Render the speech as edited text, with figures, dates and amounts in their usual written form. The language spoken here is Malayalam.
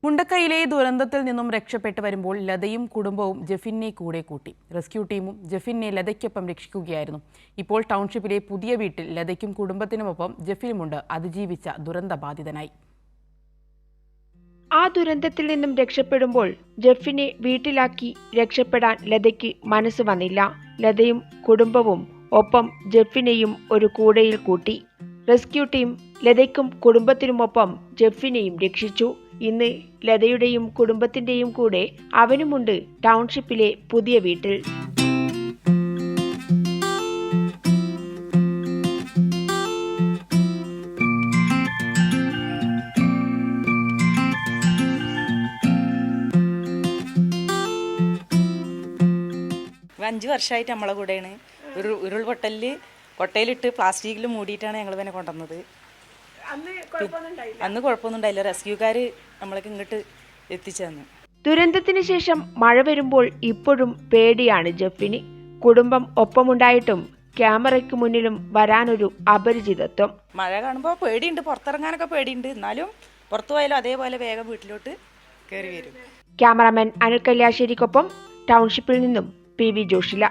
മുണ്ടക്കൈയിലെ ദുരന്തത്തിൽ നിന്നും രക്ഷപ്പെട്ടു വരുമ്പോൾ ലതയും കുടുംബവും ജെഫിനെ കൂടെ കൂട്ടി. റെസ്ക്യൂ ടീമും ജെഫിനെ ലതയ്ക്കൊപ്പം രക്ഷിക്കുകയായിരുന്നു. ഇപ്പോൾ ടൗൺഷിപ്പിലെ പുതിയ വീട്ടിൽ ലതയ്ക്കും കുടുംബത്തിനുമൊപ്പം ജെഫിനുമുണ്ട്. അതിജീവിച്ച ദുരന്തബാധിതനായി. ആ ദുരന്തത്തിൽ നിന്നും രക്ഷപ്പെടുമ്പോൾ ജെഫിനെ വീട്ടിലാക്കി രക്ഷപ്പെടാൻ ലതയ്ക്ക് മനസ്സ് വന്നില്ല. ലതയും കുടുംബവും ഒപ്പം ജെഫിനെയും ഒരു കൂടയിൽ കൂട്ടി. റെസ്ക്യൂ ടീം ലതയ്ക്കും കുടുംബത്തിനുമൊപ്പം ജെഫിനെയും രക്ഷിച്ചു. ഇന്ന് ലതയുടെയും കുടുംബത്തിന്റെയും കൂടെ അവനുമുണ്ട് ടൗൺഷിപ്പിലെ പുതിയ വീട്ടിൽ. അഞ്ച് വർഷമായിട്ട് നമ്മളെ കൂടെയാണ്. ഉരുൾപൊട്ടലിൽ കൊട്ടയിലിട്ട് പ്ലാസ്റ്റിക്കിൽ മൂടിയിട്ടാണ് ഞങ്ങൾ ഇവനെ കൊണ്ടുവന്നത്. അന്ന് കുഴപ്പമൊന്നും ഉണ്ടായില്ല. റെസ്ക്യൂക്കാർ നമ്മളൊക്കെ ഇങ്ങോട്ട് എത്തിച്ചു തന്നു. ദുരന്തത്തിന് ശേഷം മഴ വരുമ്പോൾ ഇപ്പോഴും പേടിയാണ് ജെഫിന്. കുടുംബം ഒപ്പമുണ്ടായിട്ടും ക്യാമറയ്ക്ക് മുന്നിലും വരാനൊരു അപരിചിതത്വം. മഴ കാണുമ്പോൾ പേടിയുണ്ട്, പുറത്തിറങ്ങാനൊക്കെ പേടിയുണ്ട്. എന്നാലും പുറത്തു പോയാലും അതേപോലെ വേഗം വീട്ടിലോട്ട് കയറി വരും. ക്യാമറാമാൻ അനിൽ കല്യാശ്ശേരിക്കൊപ്പം ടൗൺഷിപ്പിൽ നിന്നും PV ജോഷില.